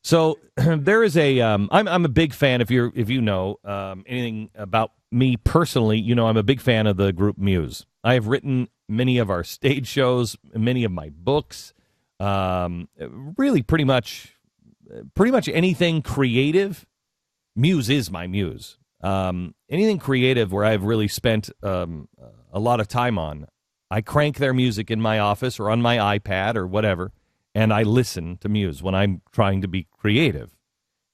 So there is I'm a big fan. If you know anything about me personally, you know I'm a big fan of the group Muse. I have written many of our stage shows, many of my books. Really, pretty much anything creative. Muse is my muse. Anything creative where I've really spent a lot of time on, I crank their music in my office or on my iPad or whatever. And I listen to Muse when I'm trying to be creative.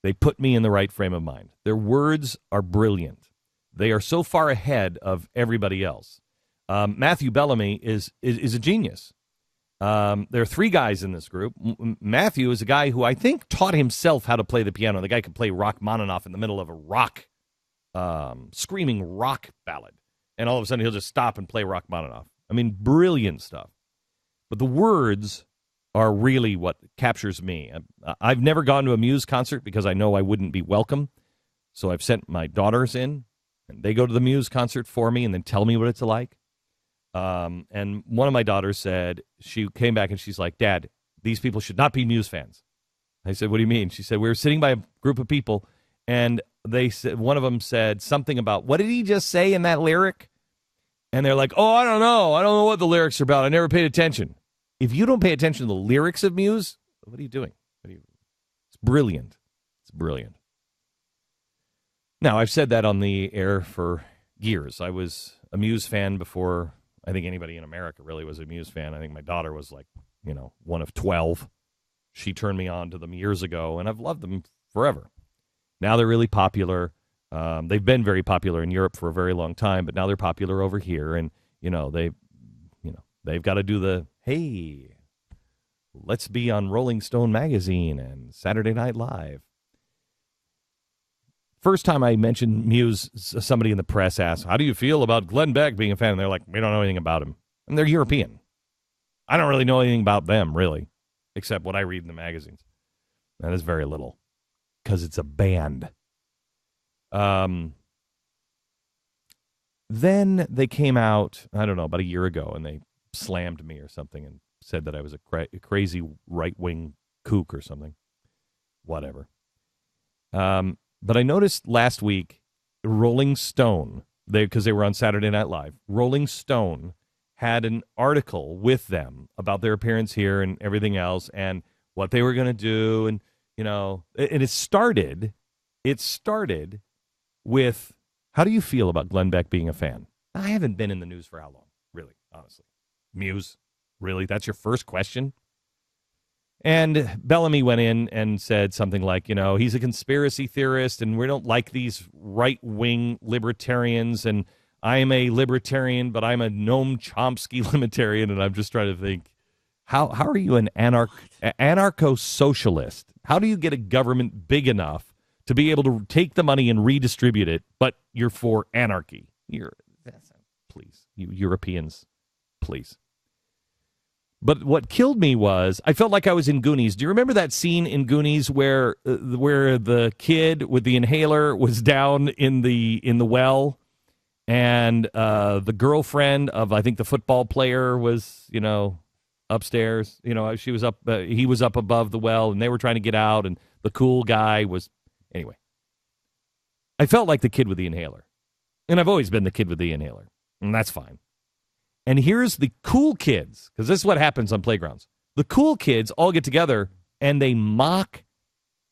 They put me in the right frame of mind. Their words are brilliant. They are so far ahead of everybody else. Matthew Bellamy is a genius. There are three guys in this group. Matthew is a guy who I think taught himself how to play the piano. The guy could play Rachmaninoff in the middle of a rock, screaming rock ballad. And all of a sudden he'll just stop and play Rachmaninoff. I mean, brilliant stuff. But the words are really what captures me. I've never gone to a Muse concert because I know I wouldn't be welcome. So I've sent my daughters in, and they go to the Muse concert for me and then tell me what it's like. And one of my daughters said, she came back and she's like, Dad, these people should not be Muse fans. I said, what do you mean? She said, we were sitting by a group of people, and they said, one of them said something about, what did he just say in that lyric? And they're like, oh, I don't know what the lyrics are about. I never paid attention. If you don't pay attention to the lyrics of Muse, what are you doing? It's brilliant. It's brilliant. Now, I've said that on the air for years. I was a Muse fan before I think anybody in America really was a Muse fan. I think my daughter was like, one of 12. She turned me on to them years ago, and I've loved them forever. Now they're really popular. They've been very popular in Europe for a very long time, but now they're popular over here, and they've got to do the, hey, let's be on Rolling Stone magazine and Saturday Night Live. First time I mentioned Muse, somebody in the press asked, how do you feel about Glenn Beck being a fan? And they're like, we don't know anything about him. And they're European. I don't really know anything about them, really, except what I read in the magazines. That is very little, because it's a band. Then they came out, I don't know, about a year ago, and they slammed me or something and said that I was a crazy right-wing kook or something. Whatever. But I noticed last week, Rolling Stone, because they were on Saturday Night Live, Rolling Stone had an article with them about their appearance here and everything else and what they were going to do. And, and it started with, how do you feel about Glenn Beck being a fan? I haven't been in the news for how long, really, honestly. Muse, really? That's your first question? And Bellamy went in and said something like, he's a conspiracy theorist and we don't like these right-wing libertarians, and I am a libertarian, but I'm a Noam Chomsky libertarian, and I'm just trying to think, how are you an anarcho-socialist? How do you get a government big enough to be able to take the money and redistribute it, but you're for anarchy? Please, you Europeans, please. But what killed me was I felt like I was in Goonies. Do you remember that scene in Goonies where the kid with the inhaler was down in the well, and the girlfriend of, I think, the football player was upstairs. She was up. He was up above the well, and they were trying to get out, and the cool guy was. Anyway, I felt like the kid with the inhaler, and I've always been the kid with the inhaler, and that's fine. And here's the cool kids, because this is what happens on playgrounds. The cool kids all get together and they mock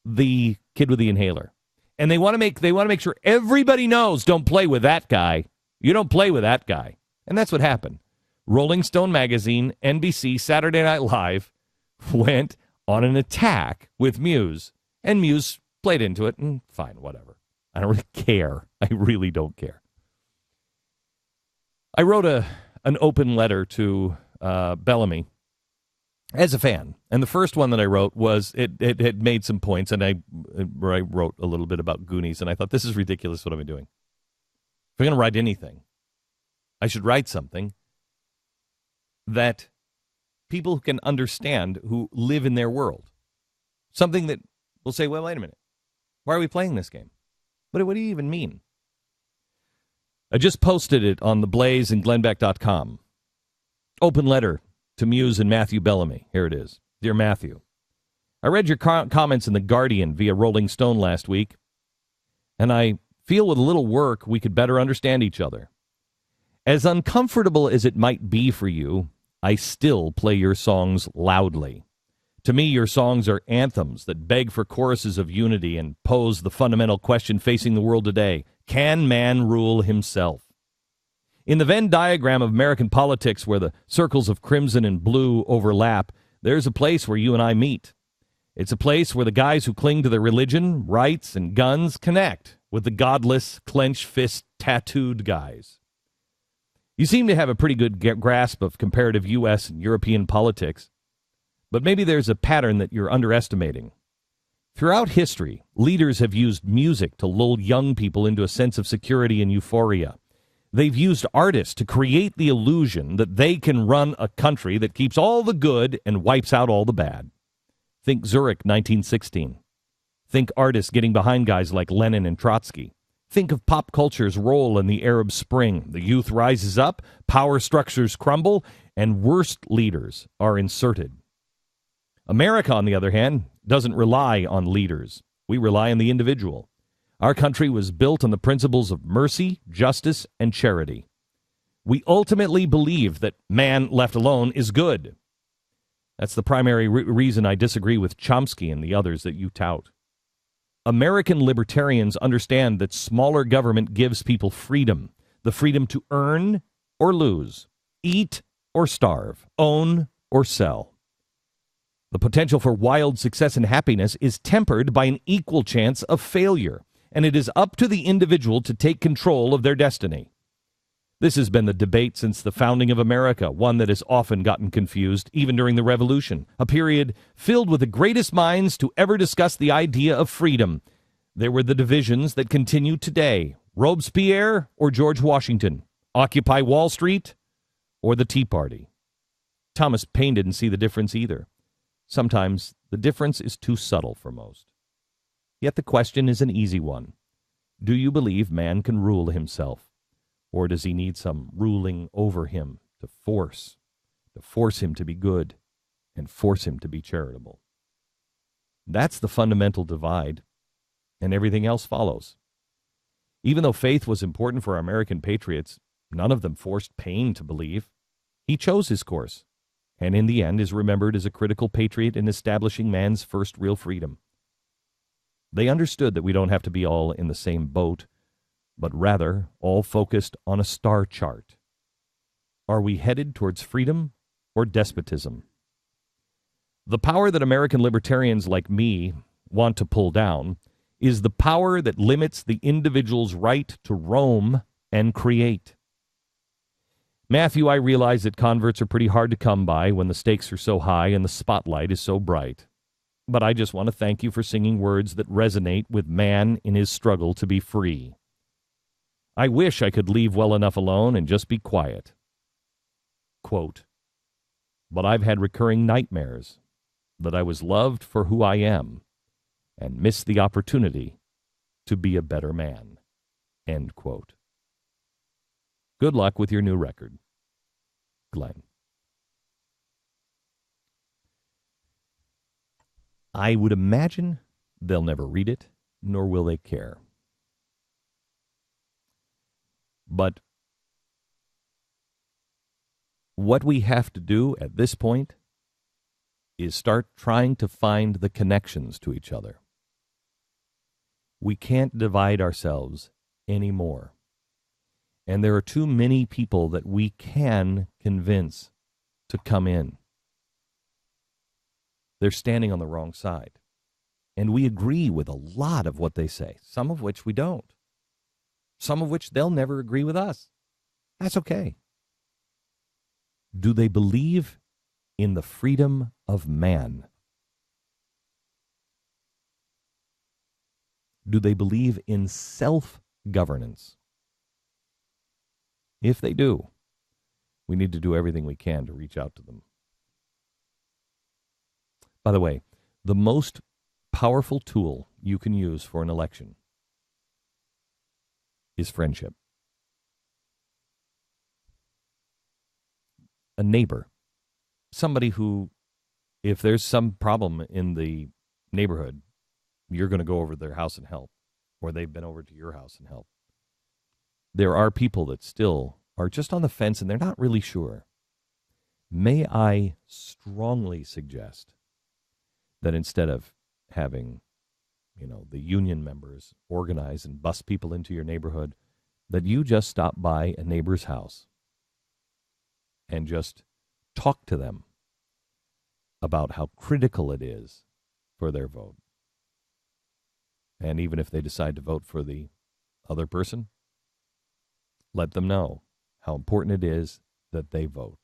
the kid with the inhaler, and they want to make sure everybody knows, don't play with that guy. You don't play with that guy, and that's what happened. Rolling Stone magazine, NBC, Saturday Night Live went on an attack with Muse, and Muse played into it, and fine, whatever. I don't really care. I really don't care. I wrote an open letter to Bellamy as a fan. And the first one that I wrote was, it had made some points, and I wrote a little bit about Goonies, and I thought, this is ridiculous what I'm doing. If I'm going to write anything, I should write something that people can understand who live in their world. Something that will say, well, wait a minute. Why are we playing this game? What do you even mean? I just posted it on The Blaze and GlennBeck.com. Open letter to Muse and Matthew Bellamy. Here it is. Dear Matthew, I read your comments in The Guardian via Rolling Stone last week, and I feel with a little work we could better understand each other. As uncomfortable as it might be for you, I still play your songs loudly. To me, your songs are anthems that beg for choruses of unity and pose the fundamental question facing the world today: can man rule himself? In the Venn diagram of American politics, where the circles of crimson and blue overlap, there's a place where you and I meet. It's a place where the guys who cling to their religion, rights, and guns connect with the godless, clenched fist, tattooed guys. You seem to have a pretty good grasp of comparative U.S. and European politics, but maybe there's a pattern that you're underestimating. Throughout history, leaders have used music to lull young people into a sense of security and euphoria. They've used artists to create the illusion that they can run a country that keeps all the good and wipes out all the bad. Think Zurich, 1916. Think artists getting behind guys like Lenin and Trotsky. Think of pop culture's role in the Arab Spring. The youth rises up, power structures crumble, and worst leaders are inserted. America, on the other hand, doesn't rely on leaders. We rely on the individual. Our country was built on the principles of mercy, justice, and charity. We ultimately believe that man left alone is good. That's the primary reason I disagree with Chomsky and the others that you tout. American libertarians understand that smaller government gives people freedom, the freedom to earn or lose, eat or starve, own or sell. The potential for wild success and happiness is tempered by an equal chance of failure, and it is up to the individual to take control of their destiny. This has been the debate since the founding of America, one that has often gotten confused, even during the Revolution, a period filled with the greatest minds to ever discuss the idea of freedom. There were the divisions that continue today: Robespierre or George Washington, Occupy Wall Street or the Tea Party. Thomas Paine didn't see the difference either. Sometimes the difference is too subtle for most. Yet the question is an easy one. Do you believe man can rule himself? Or does he need some ruling over him to force him to be good and force him to be charitable? That's the fundamental divide, and everything else follows. Even though faith was important for our American patriots, none of them forced Paine to believe. He chose his course, and in the end is remembered as a critical patriot in establishing man's first real freedom. They understood that we don't have to be all in the same boat, but rather all focused on a star chart. Are we headed towards freedom or despotism? The power that American libertarians like me want to pull down is the power that limits the individual's right to roam and create. Matthew, I realize that converts are pretty hard to come by when the stakes are so high and the spotlight is so bright. But I just want to thank you for singing words that resonate with man in his struggle to be free. I wish I could leave well enough alone and just be quiet. Quote, but I've had recurring nightmares that I was loved for who I am and missed the opportunity to be a better man. End quote. Good luck with your new record. Glenn. I would imagine they'll never read it, nor will they care. But what we have to do at this point is start trying to find the connections to each other. We can't divide ourselves anymore. And there are too many people that we can convince to come in. They're standing on the wrong side. And we agree with a lot of what they say, some of which we don't. Some of which they'll never agree with us. That's okay. Do they believe in the freedom of man? Do they believe in self-governance? If they do, we need to do everything we can to reach out to them. By the way, the most powerful tool you can use for an election is friendship. A neighbor, somebody who if there's some problem in the neighborhood, you're going to go over to their house and help, or they've been over to your house and help. There are people that still are just on the fence and they're not really sure. May I strongly suggest that instead of having, the union members organize and bus people into your neighborhood, that you just stop by a neighbor's house and just talk to them about how critical it is for their vote. And even if they decide to vote for the other person, let them know how important it is that they vote.